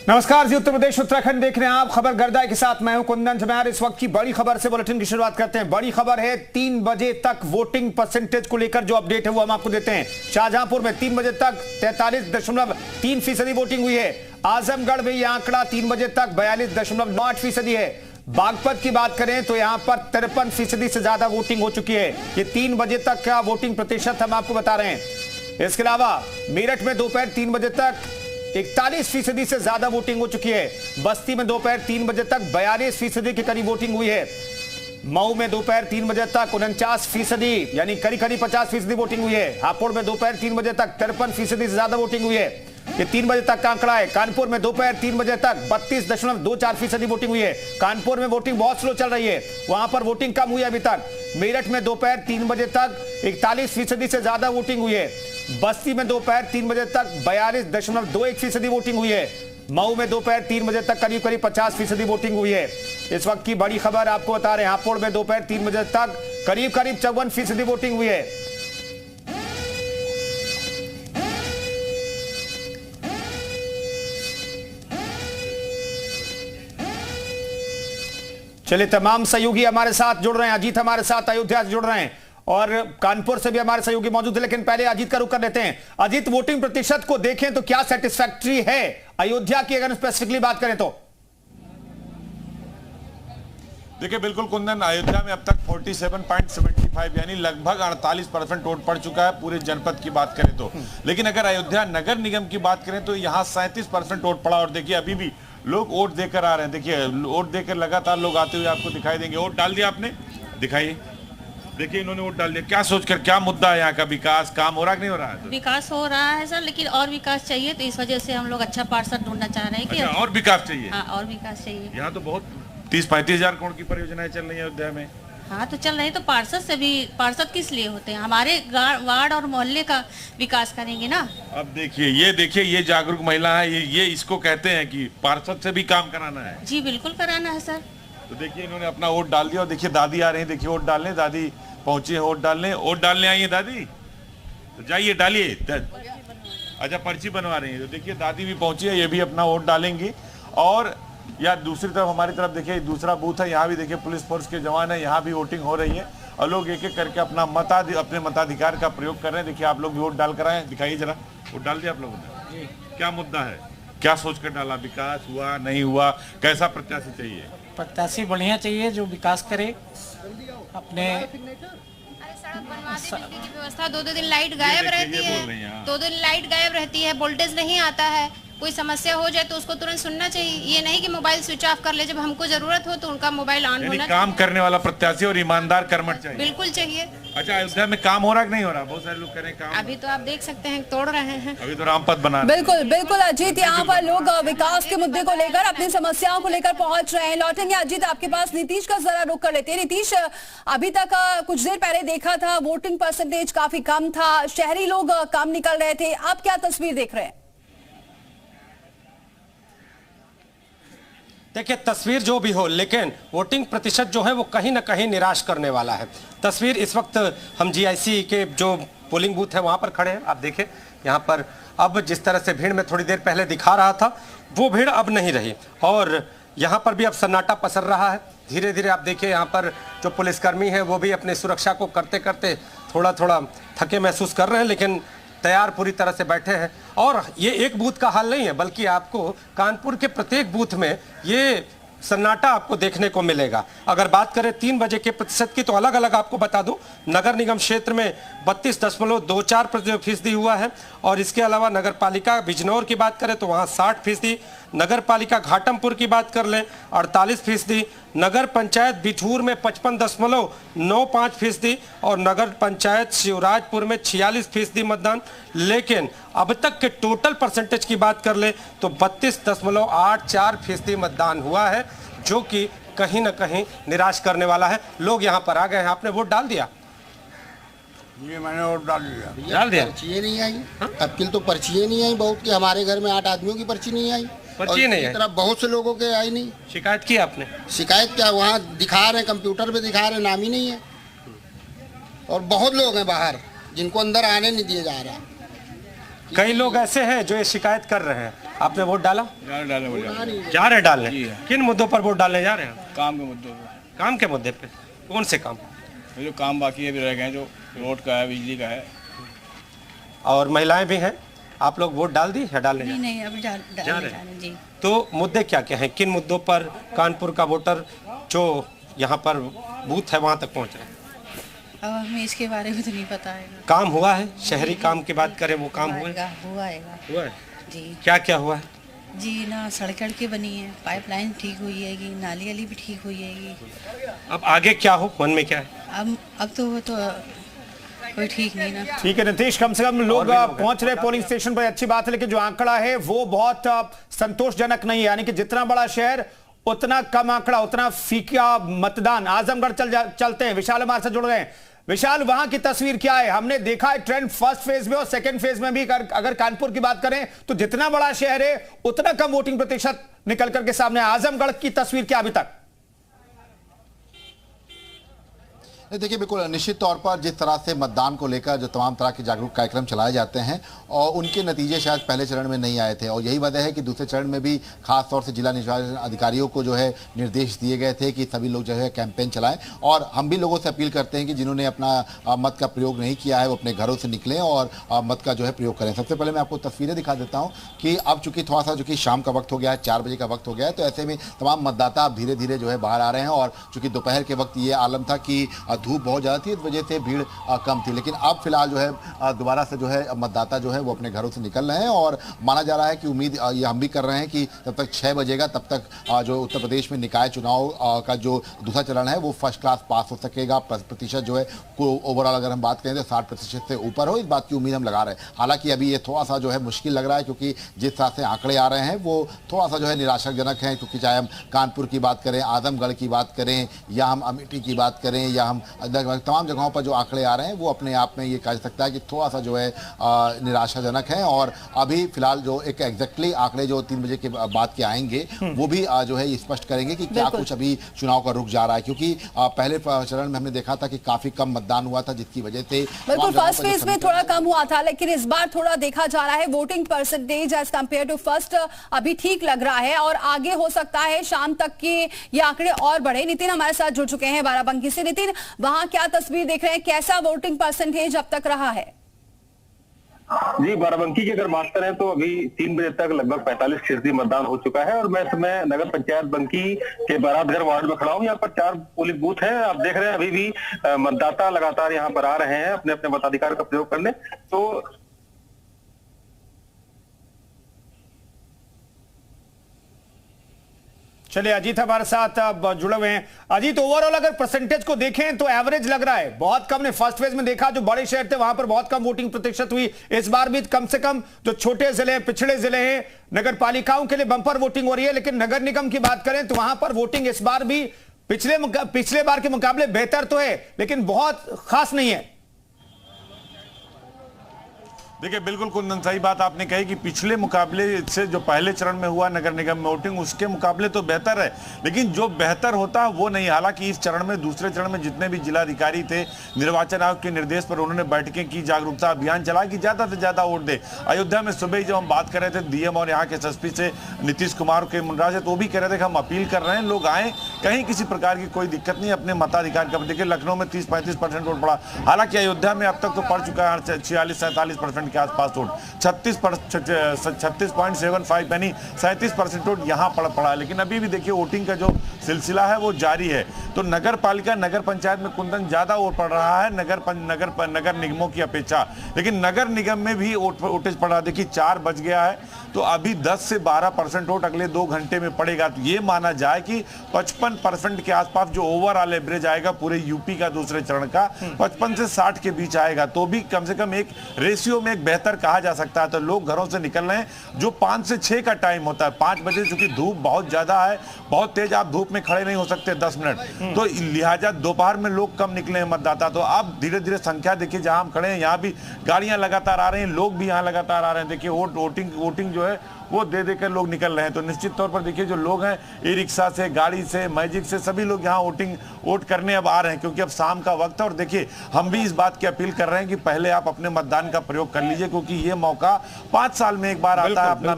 नमस्कार जी, उत्तर प्रदेश उत्तराखंड देख रहे हैं आप खबर गर्दा के साथ। मैं हूं कुंदन जमैर। इस वक्त की बड़ी खबर से बुलेटिन की शुरुआत करते हैं। बड़ी खबर है 3 बजे तक वोटिंग परसेंटेज को लेकर जो अपडेट है वो हम आपको देते हैं। शाहजहांपुर में 3 बजे तक 43.3% वोटिंग हुई है। आजमगढ़ में यह आंकड़ा 3 बजे तक 42.98% है। बागपत की बात करें तो यहां पर 53% से ज्यादा वोटिंग हो चुकी है। ये 3 बजे तक का वोटिंग प्रतिशत हम आपको बता रहे हैं। इसके अलावा मेरठ में दोपहर 3 बजे तक 41% से ज्यादा वोटिंग हो चुकी है। बस्ती में दोपहर 3 बजे तक 42% के करीब वोटिंग हुई है। मऊ में दोपहर 3 बजे तक 49% यानी करीब 50% वोटिंग हुई है। हापुड़ में दोपहर 3 बजे तक 53% से ज्यादा वोटिंग हुई है। ये 3 बजे तक का आंकड़ा है। कानपुर में दोपहर 3 बजे तक 32.24% वोटिंग हुई है। कानपुर में वोटिंग बहुत स्लो चल रही है, वहां पर वोटिंग कम हुई है अभी तक। मेरठ में दोपहर 3 बजे तक 41% से ज्यादा वोटिंग हुई है। बस्ती में दोपहर 3 बजे तक 42.21% वोटिंग हुई है। मऊ में दोपहर 3 बजे तक करीब 50% वोटिंग हुई है। इस वक्त की बड़ी खबर आपको बता रहे हैं। हापुड़ में दोपहर 3 बजे तक करीब 54% वोटिंग हुई है। चलिए, तमाम सहयोगी हमारे साथ जुड़ रहे हैं। अजीत हमारे साथ अयोध्या से जुड़ रहे हैं और कानपुर से भी हमारे सहयोगी मौजूद है। लेकिन पहले अजीत का रुख कर लेते हैं। अजीत, वोटिंग प्रतिशत को देखें तो क्या सेटिस्फैक्टरी है अयोध्या की, अगर स्पेसिफिकली बात करें तो? देखिए, बिल्कुल कुंदन, अयोध्या में अब तक 47.75 यानी लगभग 48% वोट पड़ चुका है पूरे जनपद की बात करें तो। लेकिन अगर अयोध्या नगर निगम की बात करें तो यहाँ 37% वोट पड़ा। और देखिए, अभी भी लोग वोट देकर आ रहे हैं। देखिए, वोट देकर लगातार लोग आते हुए आपको दिखाई देंगे। वोट डाल दिया आपने? दिखाइए। देखिए, इन्होंने वोट डाल दिया। क्या सोचकर, क्या मुद्दा है यहाँ का? विकास काम हो रहा कि नहीं हो रहा है? विकास हो रहा है सर, लेकिन और विकास चाहिए, तो इस वजह से हम लोग अच्छा पार्षद ढूंढना चाह रहे हैं कि और विकास चाहिए। हाँ, और विकास चाहिए। यहाँ तो बहुत 30-35 हजार करोड़ की परियोजनाएं चल रही है अयोध्या में। हाँ, तो चल रही है, तो पार्षद किस लिए होते हैं? हमारे वार्ड और मोहल्ले का विकास करेंगे ना। अब देखिए ये जागरूक महिला है, ये इसको कहते हैं कि पार्षद से भी काम कराना है। जी बिल्कुल कराना है सर। तो देखिए, इन्होंने अपना वोट डाल दिया। और देखिए, दादी आ रही है। देखिए, वोट डालने दादी पहुंची है। वोट डालने आई है दादी, तो जाइए डालिए। अच्छा, पर्ची बनवा रही है। तो देखिए, दादी भी पहुंची है, ये भी अपना वोट डालेंगी। और या दूसरी तरफ, हमारी तरफ देखिए, दूसरा बूथ है, यहाँ भी देखिए पुलिस फोर्स के जवान है, यहाँ भी वोटिंग हो रही है। और लोग एक एक करके अपने मताधिकार का प्रयोग कर रहे हैं। देखिए, आप लोग भी वोट डाल कर आए, दिखाइए जरा। वोट डाल दिया आप लोगों ने? क्या मुद्दा है, क्या सोचकर डाला? विकास हुआ नहीं हुआ? कैसा प्रत्याशी चाहिए? प्रत्याशी बढ़िया चाहिए जो विकास करे अपने। सड़क बनवा दे, बिजली की व्यवस्था। 2-2 दिन लाइट गायब रहती है, 2 दिन लाइट गायब रहती है, वोल्टेज नहीं आता है। कोई समस्या हो जाए तो उसको तुरंत सुनना चाहिए। ये नहीं कि मोबाइल स्विच ऑफ कर ले, जब हमको जरूरत हो तो उनका मोबाइल ऑन होना। काम करने वाला प्रत्याशी और ईमानदार कर्मठ चाहिए। बिल्कुल चाहिए। अच्छा, अयोध्या में काम हो रहा कि नहीं हो रहा? बहुत सारे लोग करें काम। अभी तो आप देख सकते हैं, तोड़ रहे हैं। अभी तो रामपथ बना रहे हैं। बिल्कुल बिल्कुल अजीत, यहाँ पर लोग विकास के मुद्दे को लेकर, अपनी समस्याओं को लेकर पहुंच रहे हैं। लौटेंगे अजीत आपके पास। नीतीश का जरा रुख कर लेते हैं। नीतीश, अभी तक कुछ देर पहले देखा था वोटिंग परसेंटेज काफी कम था, शहरी लोग कम निकल रहे थे। आप क्या तस्वीर देख रहे हैं? देखिए, तस्वीर जो भी हो, लेकिन वोटिंग प्रतिशत जो है वो कहीं ना कहीं निराश करने वाला है। तस्वीर इस वक्त हम जीआईसी के जो पोलिंग बूथ है वहाँ पर खड़े हैं। आप देखें, यहाँ पर अब जिस तरह से भीड़ में थोड़ी देर पहले दिखा रहा था, वो भीड़ अब नहीं रही। और यहाँ पर भी अब सन्नाटा पसर रहा है। धीरे धीरे आप देखिए, यहाँ पर जो पुलिसकर्मी हैं वो भी अपनी सुरक्षा को करते करते थोड़ा थोड़ा थके महसूस कर रहे हैं, लेकिन तैयार पूरी तरह से बैठे हैं। और ये एक बूथ का हाल नहीं है, बल्कि आपको कानपुर के प्रत्येक बूथ में ये सन्नाटा आपको देखने को मिलेगा। अगर बात करें 3 बजे के प्रतिशत की, तो अलग अलग आपको बता दूं, नगर निगम क्षेत्र में 32.24% हुआ है। और इसके अलावा नगर पालिका बिजनौर की बात करें तो वहाँ 60%, नगर पालिका घाटमपुर की बात कर लें 48%, नगर पंचायत बिठूर में 55.95% और नगर पंचायत शिवराजपुर में 46% मतदान। लेकिन अब तक के टोटल परसेंटेज की बात कर ले तो 32.84% मतदान हुआ है, जो कि कहीं ना कहीं निराश करने वाला है। लोग यहाँ पर आ गए हैं। आपने वोट डाल दिया? ये मैंने वोट डाल दिया। पर्ची नहीं आई अब किल, तो पर्ची नहीं आई। बहुत के हमारे घर में 8 आदमियों की पर्ची नहीं आई। पर्ची नहीं आई, बहुत से लोगों के आई नहीं। शिकायत की आपने? शिकायत क्या, वहाँ दिखा रहे हैं, कंप्यूटर पे दिखा रहे हैं, नाम ही नहीं है। और बहुत लोग हैं बाहर जिनको अंदर आने नहीं दिया जा रहा। कई लोग ऐसे हैं जो ये शिकायत कर रहे हैं। आपने वोट डाला? जा रहे हैं डालने? किन मुद्दों पर वोट डालने जा रहे हैं? काम के मुद्दों पर। काम के मुद्दे पे? कौन से काम? जो काम बाकी अभी रह गए हैं, जो रोड का है, बिजली का है। और महिलाएं भी हैं। आप लोग वोट डाल दी या डालने? नहीं, अभी जा रहे हैं जी। तो मुद्दे क्या क्या हैं? किन मुद्दों पर कानपुर का वोटर जो यहाँ पर बूथ है वहाँ तक पहुँच रहे हैं? अब हमें इसके बारे में तो नहीं पता है। काम हुआ है? शहरी काम की बात करें, वो काम हुआ है? हुआ है जी। क्या क्या हुआ है जी? ना सड़कें बनी है, पाइपलाइन ठीक हुई हैगी, नाली वाली भी ठीक हुई हैगी। अब आगे क्या हो, मन में क्या है? अब तो वो तो कोई ठीक नहीं ना। ठीक है नीतीश, कम से कम लोग पहुंच रहे पोलिंग स्टेशन पर, अच्छी बात है, लेकिन जो आंकड़ा है वो बहुत संतोषजनक नहीं है। यानी कि जितना बड़ा शहर उतना कम आंकड़ा, उतना फीका मतदान। आजमगढ़ चलते हैं, विशाल हमारे साथ जुड़ गए हैं। विशाल, वहां की तस्वीर क्या है? हमने देखा है ट्रेंड फर्स्ट फेज में और सेकंड फेज में भी। अगर कानपुर की बात करें तो जितना बड़ा शहर है उतना कम वोटिंग प्रतिशत निकल करके सामने। आजमगढ़ की तस्वीर क्या अभी तक? देखिए, बिल्कुल निश्चित तौर पर जिस तरह से मतदान को लेकर जो तमाम तरह के जागरूक कार्यक्रम चलाए जाते हैं और उनके नतीजे शायद पहले चरण में नहीं आए थे, और यही वजह है कि दूसरे चरण में भी खास तौर से जिला निर्वाचन अधिकारियों को जो है निर्देश दिए गए थे कि सभी लोग जो है कैंपेन चलाएं। और हम भी लोगों से अपील करते हैं कि जिन्होंने अपना मत का प्रयोग नहीं किया है वो अपने घरों से निकलें और मत का जो है प्रयोग करें। सबसे पहले मैं आपको तस्वीरें दिखा देता हूँ कि अब चूंकि थोड़ा सा चूंकि शाम का वक्त हो गया है, 4 बजे का वक्त हो गया है, तो ऐसे में तमाम मतदाता अब धीरे धीरे जो है बाहर आ रहे हैं। और चूंकि दोपहर के वक्त ये आलम था कि धूप बहुत ज़्यादा थी, वजह से भीड़ कम थी, लेकिन अब फिलहाल जो है दोबारा से जो है मतदाता जो है वो अपने घरों से निकल रहे हैं। और माना जा रहा है कि उम्मीद ये हम भी कर रहे हैं कि जब तक 6 बजेगा तब तक जो उत्तर प्रदेश में निकाय चुनाव का जो दूसरा चरण है वो फर्स्ट क्लास पास हो सकेगा। प्रतिशत जो है ओवरऑल अगर हम बात करें तो 60% से ऊपर हो, इस बात की उम्मीद हम लगा रहे हैं। हालांकि अभी ये थोड़ा सा जो है मुश्किल लग रहा है, क्योंकि जिस तरह से आंकड़े आ रहे हैं वो थोड़ा सा जो है निराशाजनक है। क्योंकि चाहे हम कानपुर की बात करें, आजमगढ़ की बात करें, या हम अमेठी की बात करें, या हम तमाम जगहों पर जो आंकड़े आ रहे हैं वो अपने आप में ये कहा जा सकता है कि थोड़ा सा जो है निराशाजनक है। और अभी फिलहाल जो एक एग्जैक्टली आंकड़े जो 3 बजे के बाद के आएंगे वो भी जो है स्पष्ट करेंगे कि क्या कुछ अभी चुनाव का रुख जा रहा है। क्योंकि पहले चरण में हमने देखा था कि काफी कम मतदान हुआ था, जिसकी वजह से बिल्कुल फर्स्ट फेज में थोड़ा कम हुआ था, लेकिन इस बार थोड़ा देखा जा रहा है voting percentage as compared to first अभी ठीक लग रहा है, और आगे हो सकता है शाम तक के ये आंकड़े और बढ़े। नितिन हमारे साथ जुड़ चुके हैं बाराबंकी से। नितिन, वहां क्या तस्वीर देख रहे हैं, कैसा वोटिंग परसेंटेज अब तक रहा है? जी, बाराबंकी की अगर बात करें तो अभी 3 बजे तक लगभग 45% मतदान हो चुका है। और मैं इस समय नगर पंचायत बंकी के बारातघर वार्ड में खड़ा हूँ। यहाँ पर 4 पोलिंग बूथ हैं। आप देख रहे हैं अभी भी मतदाता लगातार यहाँ पर आ रहे हैं अपने अपने मताधिकार का प्रयोग करने। तो चलिए, अजीत हमारे साथ जुड़े हुए हैं। अजीत, ओवरऑल अगर परसेंटेज को देखें तो एवरेज लग रहा है, बहुत कम ने फर्स्ट फेज में देखा जो बड़े शहर थे वहां पर बहुत कम वोटिंग प्रतिशत हुई। इस बार भी कम से कम जो छोटे जिले हैं, पिछड़े जिले हैं, नगर पालिकाओं के लिए बंपर वोटिंग हो रही है। लेकिन नगर निगम की बात करें तो वहां पर वोटिंग इस बार भी पिछले बार के मुकाबले बेहतर तो है, लेकिन बहुत खास नहीं है। देखिए, बिल्कुल कुंदन, सही बात आपने कही कि पिछले मुकाबले से जो पहले चरण में हुआ नगर निगम में वोटिंग उसके मुकाबले तो बेहतर है, लेकिन जो बेहतर होता है वो नहीं। हालांकि इस चरण में, दूसरे चरण में जितने भी जिलाधिकारी थे, निर्वाचन आयोग के निर्देश पर उन्होंने बैठकें की, जागरूकता अभियान चला कि ज्यादा से ज्यादा वोट दे। अयोध्या में सुबह ही जब हम बात कर रहे थे डीएम और यहाँ के एसएसपी से, नीतीश कुमार के मुंडा से, तो भी कह रहे थे कि हम अपील कर रहे हैं लोग आए, कहीं किसी प्रकार की कोई दिक्कत नहीं, अपने मताधिकार का। देखिए, लखनऊ में 30-35% वोट पड़ा। हालांकि अयोध्या में अब तक तो पड़ चुका है 46-47% के आसपास वोट, 36.75 यानी 37% वोट यहाँ पड़ा। लेकिन अभी भी देखिए वोटिंग का जो सिलसिला है वो जारी है। तो नगर पालिका, नगर पंचायत में कुंदन ज्यादा वोट पड़ रहा है नगर निगमों की अपेक्षा, लेकिन नगर निगम में भी वोटेज पड़ रहा है। देखिए 4 बज गया है, तो अभी 10 से 12% वोट अगले 2 घंटे में पड़ेगा। तो ये माना जाए कि 55% के आसपास जो ओवरऑल एवरेज आएगा पूरे यूपी का दूसरे चरण का 55 से 60 के बीच आएगा, तो भी कम से कम एक रेशियो में एक बेहतर कहा जा सकता है। तो लोग घरों से निकल रहे हैं, जो 5 से 6 का टाइम होता है। 5 बजे चूंकि धूप बहुत ज्यादा है, बहुत तेज, आप धूप में खड़े नहीं हो सकते 10 मिनट, तो लिहाजा दोपहर में लोग कम निकले हैं मतदाता। तो अब धीरे धीरे संख्या देखिए, जहां हम खड़े हैं यहाँ भी गाड़ियां लगातार आ रही हैं, लोग भी यहाँ लगातार आ रहे हैं। देखिए वोटिंग जो है वो दे देकर लोग निकल रहे हैं। तो निश्चित तौर पर देखिए जो लोग हैं ई रिक्शा से, गाड़ी से, मैजिक से, सभी लोग यहाँ वोट करने अब आ रहे हैं, क्योंकि अब शाम का वक्त है। और देखिए हम भी इस बात की अपील कर रहे हैं कि पहले आप अपने मतदान का प्रयोग कर लीजिए, क्योंकि ये मौका 5 साल में एक बार आता है अपना